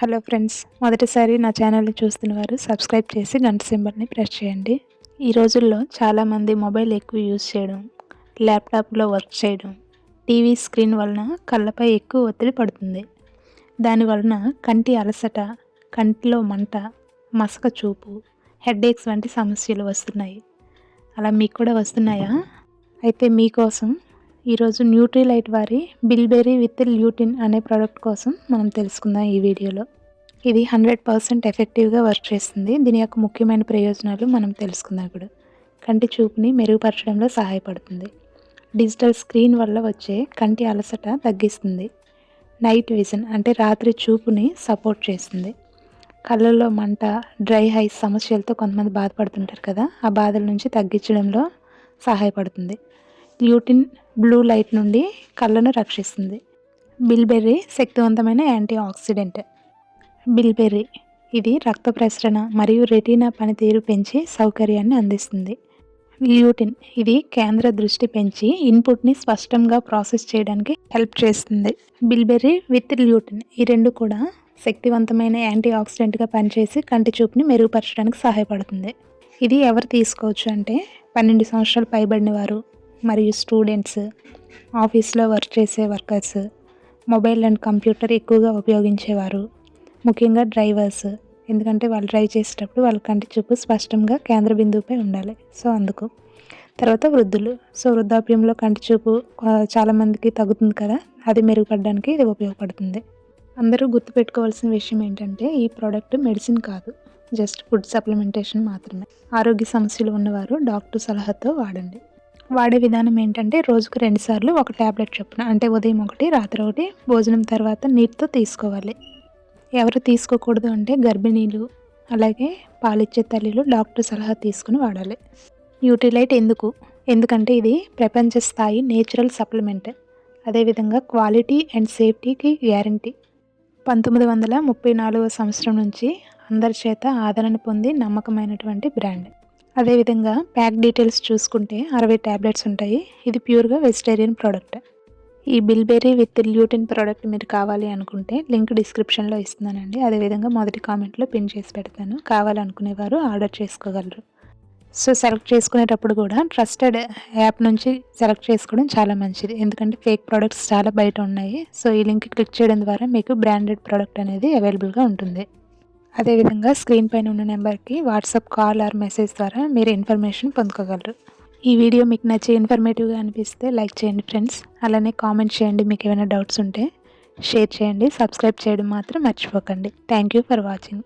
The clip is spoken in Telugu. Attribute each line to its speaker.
Speaker 1: హలో ఫ్రెండ్స్, మొదటిసారి నా ఛానల్ని చూస్తున్నవారు సబ్స్క్రైబ్ చేసి గంట సింబల్ని ప్రెస్ చేయండి. ఈ రోజుల్లో చాలామంది మొబైల్ ఎక్కువ యూజ్ చేయడం, ల్యాప్టాప్లో వర్క్ చేయడం, టీవీ స్క్రీన్ వలన కళ్ళపై ఎక్కువ ఒత్తిడి పడుతుంది. దానివలన కంటి అలసట, కంటిలో మంట, మసక చూపు, హెడేక్స్ వంటి సమస్యలు వస్తున్నాయి. అలా మీకు కూడా వస్తున్నాయా? అయితే మీకోసం ఈరోజు న్యూట్రీలైట్ వారి బిల్బెర్రీ విత్ ల్యూటిన్ అనే ప్రోడక్ట్ కోసం మనం తెలుసుకుందాం ఈ వీడియోలో. ఇది 100% ఎఫెక్టివ్గా వర్క్ చేస్తుంది. దీని యొక్క ముఖ్యమైన ప్రయోజనాలు మనం తెలుసుకుందాం ఇప్పుడు. కంటి చూపుని మెరుగుపరచడంలో సహాయపడుతుంది. డిజిటల్ స్క్రీన్ వల్ల వచ్చే కంటి అలసట తగ్గిస్తుంది. నైట్ విజన్ అంటే రాత్రి చూపుని సపోర్ట్ చేస్తుంది. కళ్ళల్లో మంట, డ్రై ఐస్ సమస్యలతో కొంతమంది బాధపడుతుంటారు కదా, ఆ బాధల నుంచి తగ్గించడంలో సహాయపడుతుంది. ల్యూటిన్ బ్లూ లైట్ నుండి కళ్ళను రక్షిస్తుంది. బిల్బెర్రీ శక్తివంతమైన యాంటీ ఆక్సిడెంట్. బిల్బెర్రీ ఇది రక్త ప్రసరణ మరియు రెటీనా పనితీరు పెంచి సౌకర్యాన్ని అందిస్తుంది. ల్యూటిన్ ఇది కేంద్ర దృష్టి పెంచి ఇన్పుట్ని స్పష్టంగా ప్రాసెస్ చేయడానికి హెల్ప్ చేస్తుంది. బిల్బెర్రీ విత్ ల్యూటిన్ ఈ రెండు కూడా శక్తివంతమైన యాంటీ ఆక్సిడెంట్గా పనిచేసి కంటి చూపుని మెరుగుపరచడానికి సహాయపడుతుంది. ఇది ఎవరు తీసుకోవచ్చు అంటే 12 సంవత్సరాలు పైబడిన వారు, మరియు స్టూడెంట్స్, ఆఫీస్లో వర్క్ చేసే వర్కర్స్, మొబైల్ అండ్ కంప్యూటర్ ఎక్కువగా ఉపయోగించేవారు, ముఖ్యంగా డ్రైవర్స్, ఎందుకంటే వాళ్ళు డ్రైవ్ చేసేటప్పుడు వాళ్ళ కంటి చూపు స్పష్టంగా కేంద్ర బిందువుపై ఉండాలి. సో అందుకు. తర్వాత వృద్ధులు. సో వృద్ధాప్యంలో కంటి చూపు చాలామందికి తగ్గుతుంది కదా, అది మెరుగుపడడానికి ఇది ఉపయోగపడుతుంది. అందరూ గుర్తుపెట్టుకోవాల్సిన విషయం ఏంటంటే ఈ ప్రోడక్ట్ మెడిసిన్ కాదు, జస్ట్ ఫుడ్ సప్లిమెంటేషన్ మాత్రమే. ఆరోగ్య సమస్యలు ఉన్నవారు డాక్టర్ సలహాతో వాడండి. వాడే విధానం ఏంటంటే రోజుకు 2 సార్లు ఒక ట్యాబ్లెట్ చొప్పున, అంటే ఉదయం ఒకటి, రాత్రి ఒకటి, భోజనం తర్వాత నీటితో తీసుకోవాలి. ఎవరు తీసుకోకూడదు అంటే గర్భిణీలు, అలాగే పాలిచ్చే తల్లులు డాక్టర్ సలహా తీసుకుని వాడాలి. న్యూట్రీలైట్ ఎందుకంటే ఇది ప్రపంచ స్థాయి నేచురల్ సప్లిమెంట్, అదేవిధంగా క్వాలిటీ అండ్ సేఫ్టీకి గ్యారంటీ. 1934 సంవత్సరం నుంచి అందరి చేత ఆదరణ పొంది నమ్మకమైనటువంటి బ్రాండ్. అదేవిధంగా ప్యాక్ డీటెయిల్స్ చూసుకుంటే 60 ట్యాబ్లెట్స్ ఉంటాయి. ఇది ప్యూర్గా వెజిటేరియన్ ప్రోడక్ట్. ఈ బిల్బెర్రీ విత్ ల్యూటిన్ ప్రోడక్ట్ మీరు కావాలి అనుకుంటే లింక్ డిస్క్రిప్షన్లో ఇస్తున్నానండి. అదేవిధంగా మొదటి కామెంట్లో పిన్ చేసి పెడతాను. కావాలనుకునేవారు ఆర్డర్ చేసుకోగలరు. సో సెలెక్ట్ చేసుకునేటప్పుడు కూడా ట్రస్టెడ్ యాప్ నుంచి సెలెక్ట్ చేసుకోవడం చాలా మంచిది, ఎందుకంటే ఫేక్ ప్రోడక్ట్స్ చాలా బయట ఉన్నాయి. సో ఈ లింక్ క్లిక్ చేయడం ద్వారా మీకు బ్రాండెడ్ ప్రోడక్ట్ అనేది అవైలబుల్గా ఉంటుంది. అదేవిధంగా స్క్రీన్ పైన ఉన్న నెంబర్కి వాట్సాప్ కాల్ ఆర్ మెసేజ్ ద్వారా మీరు ఇన్ఫర్మేషన్ పొందుకోగలరు. ఈ వీడియో మీకు నచ్చి ఇన్ఫర్మేటివ్గా అనిపిస్తే లైక్ చేయండి ఫ్రెండ్స్. అలానే కామెంట్ చేయండి, మీకు ఏమైనా డౌట్స్ ఉంటే షేర్ చేయండి. సబ్స్క్రైబ్ చేయడం మాత్రం మర్చిపోకండి. Thank you for watching.